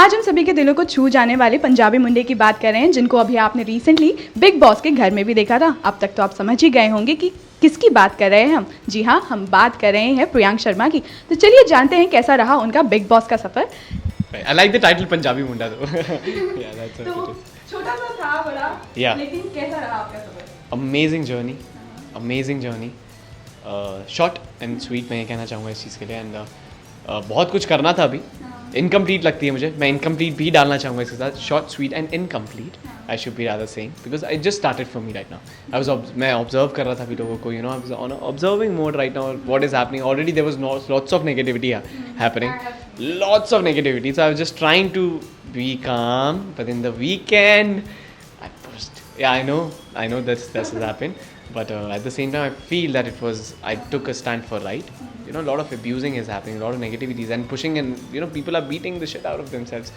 आज हम सभी के दिलों को छू जाने वाले पंजाबी मुंडे की बात कर रहे हैं, जिनको अभी आपने रिसेंटली बिग बॉस के घर में भी देखा था। अब तक तो आप समझ ही गए होंगे कि किसकी बात कर रहे हैं हम। जी हाँ, हम बात कर रहे हैं प्रियांक शर्मा की। तो चलिए जानते हैं कैसा रहा उनका बिग बॉस का सफ़र। I like the title Punjabi Munda though. Yeah, that's what it is. छोटा सा था बड़ा, Yeah. लेकिन कैसा रहा आपका सफ़र? Amazing journey. Amazing journey. Short and sweet मैं ये कहना चाहूँगा इस चीज़ के लिए and बहुत कुछ करना था अभी. Incomplete लगती है मुझे. मैं incomplete भी डालना चाहूँगा इसके साथ. Short, sweet and incomplete. I should be rather saying because it just started for me right now. मैं observe कर रहा था अभी लोगों को, you know, I was on a observing mode right now. What is happening? Already there was lots of negativity happening. Lots of negativity. So I was just trying to be calm, but in the weekend, I pushed. Yeah, I know this has happened, but at the same time, I feel that I took a stand for right. You know, a lot of abusing is happening, a lot of negativities and pushing, and you know, people are beating the shit out of themselves.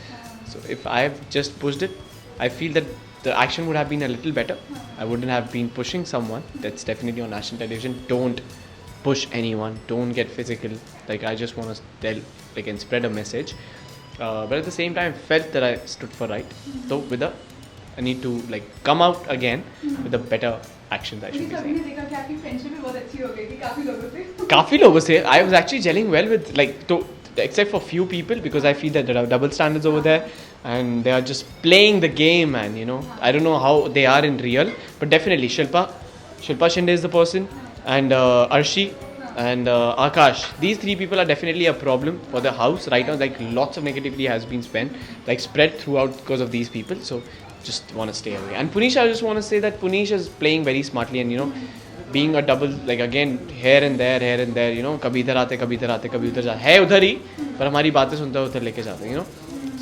So if I have just pushed it, I feel that the action would have been a little better. I wouldn't have been pushing someone. That's definitely on national television. Don't push anyone. Don't get physical. Like I just want to tell, like, and spread a message. But at the same time, I felt that I stood for right. So I need to like come out again with a better action. I should be saying. देखा कि आपकी friendship भी बहुत अच्छी हो गई थी काफ़ी लोगों से I was actually gelling well with except for few people because I feel that there are double standards over there and they are just playing the game, and you know, I don't know how they are in real, but definitely Shilpa Shinde is the person, and Arshi and Akash. These three people are definitely a problem for the house right now. Like lots of negativity has been spread throughout because of these people. So just want to stay away. And Punish, I just want to say that Punish is playing very smartly, and you know, being a double, like again here and there, you know, कभी इधर आते कभी उधर जाते है उधर ही, पर हमारी बातें सुनते उधर लेके जाते हैं, you know.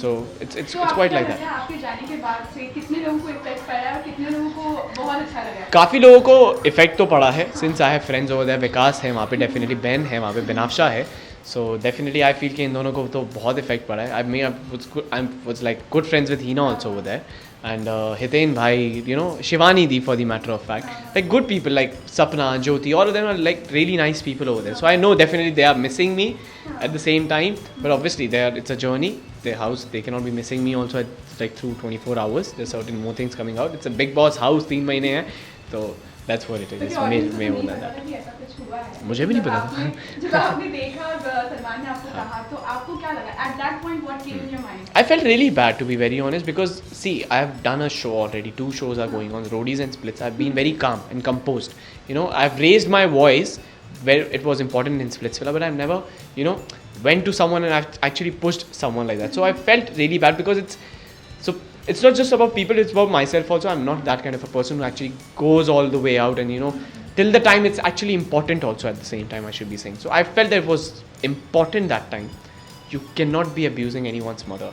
So it's quite like that. आपके जाने के बाद से कितने लोगों को इफेक्ट पड़ा और कितने लोगों को बहुत अच्छा लगा? काफ़ी लोगों को इफेक्ट तो पड़ा है, since I have friends over there. Vikas है वहाँ पे, डेफिनेटली बेन है वहाँ पे, बिनाफ्शा है. सो डेफिनेटली आई फील कि इन दोनों को तो बहुत इफेक्ट पड़ा है. I was like good friends with Hina also over there, and Hiten bhai, you know, Shivani di for the matter of fact, like good people like Sapna, Jyoti, all of them are like really nice people over there. So I know definitely they are missing me at the same time, but obviously it's a journey. Their house, they cannot be missing me also at like through 24 hours. There's certain more things coming out. It's a big boss house, 3 महीने हैं, तो that's what it is. मैं बोल रहा था, मुझे भी नहीं पता था. जब आपने देखा सलमान ने आपको कहा, तो आपको क्या लगा? At that point, what came in your mind? I felt really bad, to be very honest, because see, I have done a show already. 2 shows are going on, Roadies and Splits. I've been very calm and composed. You know, I've raised my voice where it was important in Splitsvilla, but I've never, you know, went to someone and I've actually pushed someone like that. So I felt really bad because it's not just about people, it's about myself also. I'm not that kind of a person who actually goes all the way out and, you know, till the time it's actually important also at the same time, I should be saying. So I felt that it was important that time. You cannot be abusing anyone's mother.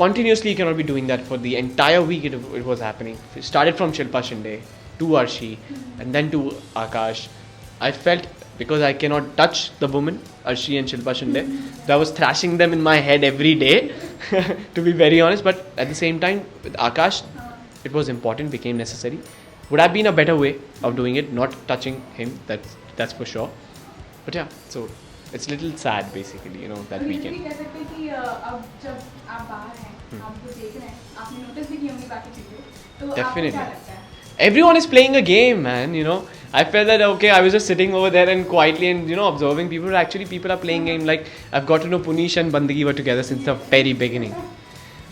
Continuously you cannot be doing that for the entire week. It was happening. It started from Shilpa Shinde to Arshi and then to Akash. I felt because I cannot touch the woman Arshi and Shilpa Shinde, I was thrashing them in my head every day to be very honest. But at the same time with Akash, it was important, became necessary. Would have been a better way of doing it, not touching him, that's for sure. But yeah, so it's a little sad basically, you know, that weekend. कह सकते हैं कि अब जब आप बाहर हैं, आपको देख रहे हैं, आपने नोटिस भी की होंगी बाकी चीजें, तो आपको क्या लगता है? Everyone is playing a game, man, you know. I felt that, okay, I was just sitting over there and quietly and, you know, observing people. Actually, people are playing game. Like, I've got to know Punish and Bandagi were together since the very beginning.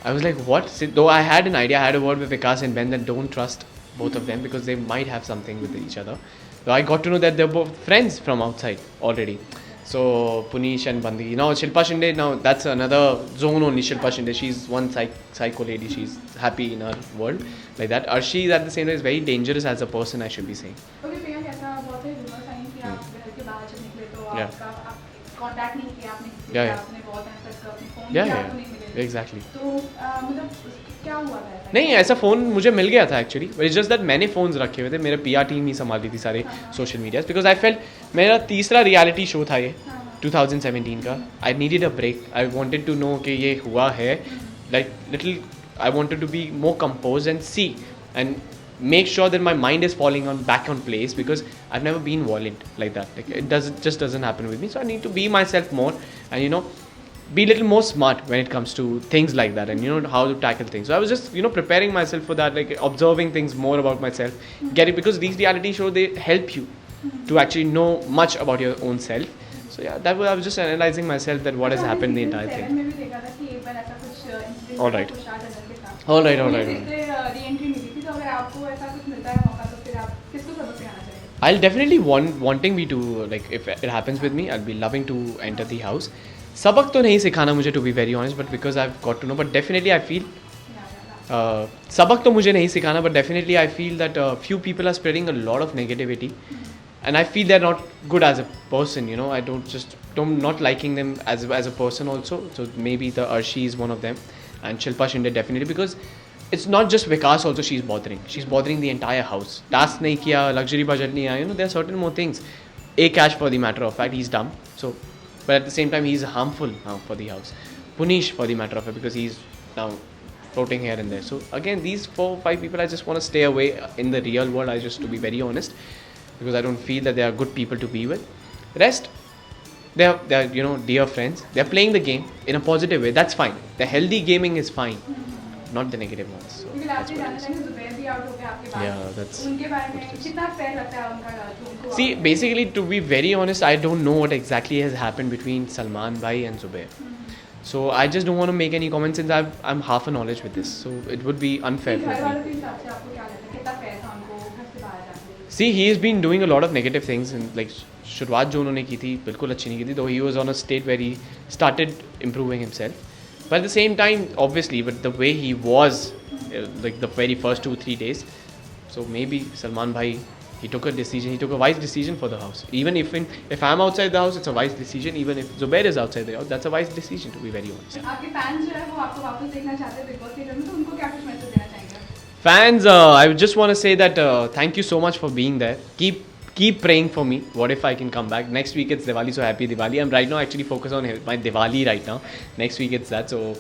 I was like, what? Though I had an idea, I had a word with Vikas and Ben that don't trust both of them because they might have something with each other. So I got to know that they're both friends from outside already. So Punish and Bandagi. Now Shilpa Shinde, now that's another zone only. Shilpa Shinde, she's one psycho lady. She's happy in her world like that. Arshi is at the same time is very dangerous as a person, I should be saying. Okay, Priyanka, ऐसा बहुत है rumors आई कि आप घर के बाहर जब निकले तो आप कांटेक्ट नहीं किया आपने किसी से, आपने बहुत टाइम तक अपने फोन किया, आपको नहीं मिले. Exactly. तो मतलब क्या हुआ था ऐसा? नहीं, ऐसा फ़ोन मुझे मिल गया था एक्चुअली. इट्स जस्ट दैट मैंने फ़ोन्स रखे हुए थे, मेरे PR टीम ही संभाल रही थी सारे social medias. Because I felt मेरा तीसरा रियलिटी शो था ये 2017 का. I needed a break. I wanted to know कि ये हुआ है, like little I wanted to be more compose and see and make sure that my mind is falling back on place, because I've never been violent like that. Like it just doesn't happen with me. So I need to be myself more, and you know, be a little more smart when it comes to things like that, and how to tackle things. So I was just preparing myself for that, like observing things more about myself, get it, because these reality shows, they help you to actually know much about your own self. So yeah, that was, I was just analyzing myself, that what has happened the entire thing. में भी देखा था कि एक बार ऐसा कुछ incident All right. हुआ तुषार दत्त के साथ। All right, all उन्हें right, फिर all right. से री-एंट्री मिली थी, तो अगर आपको ऐसा कुछ मिलता है मौका, तो फिर आप किसको सबक सिखाना चाहेंगे? I'll definitely wanting me to, like, if it happens with me, I'll be loving to enter the house. सबक तो नहीं सिखाना मुझे, to be very honest, but because I've got to know, but definitely I feel सबक तो मुझे नहीं सिखाना, but definitely I feel that few people are spreading a lot of negativity, and I feel they're not good as a person. I don't not liking them as a person also. So maybe the Arshi is one of them, and Shilpa Shinde definitely, because it's not just Vikas also she's bothering. She's bothering the entire house. Task nahi kiya, luxury budget nahi aaya. There are certain more things. Cash, for the matter of fact, he's dumb. So, but at the same time, he's harmful now for the house. Punish, for the matter of fact, because he's now floating here and there. So again, these 4 or 5 people, I just want to stay away in the real world. To be very honest, because I don't feel that they are good people to be with. Rest, they're dear friends. They're playing the game in a positive way. That's fine. The healthy gaming is fine, not the negative ones. So क्योंकि that's आपने what जाना it is. चाहिए जुबैर भी out हो गया आपके बाद। Yeah, that's- उनके बारे में कितना फेयर लगता है उनका जो उनको See, basically, to be very honest, I don't know what exactly has happened between Salman Bhai and Zubair. So I just don't want to make any comments, since I'm half a knowledge with this. So it would be unfair for घर me. वालों के हिसाब से आपको क्या लगता है कितना फेयर था उनको घर से बाहर जाने? See, he has been doing a lot of negative things, and like शुरुआत जो उन्होंने की थी बिल्कुल अच्छी नहीं की थी, though he was on a state where he started improving himself. But at the same time, obviously, but the way he was, like the very first 2-3 days, so maybe Salman Bhai, he took a decision, he took a wise decision for the house. Even if I'm outside the house, it's a wise decision. Even if Zubair is outside the house, that's a wise decision, to be very honest. आपके fans जो है वो आपको वापस देखना चाहते हैं big boss के घर में, तो उनको क्या कुछ मैसेज देना चाहेंगे? Fans, I would just want to say that thank you so much for being there. Keep praying for me. What if I can come back? Next week it's Diwali, so happy Diwali. I'm right now actually focused on my Diwali right now. Next week it's that, so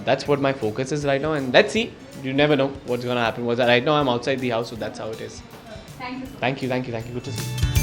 that's what my focus is right now. And let's see. You never know what's gonna happen. Right now I'm outside the house, so that's how it is. Thank you. Thank you. Good to see you.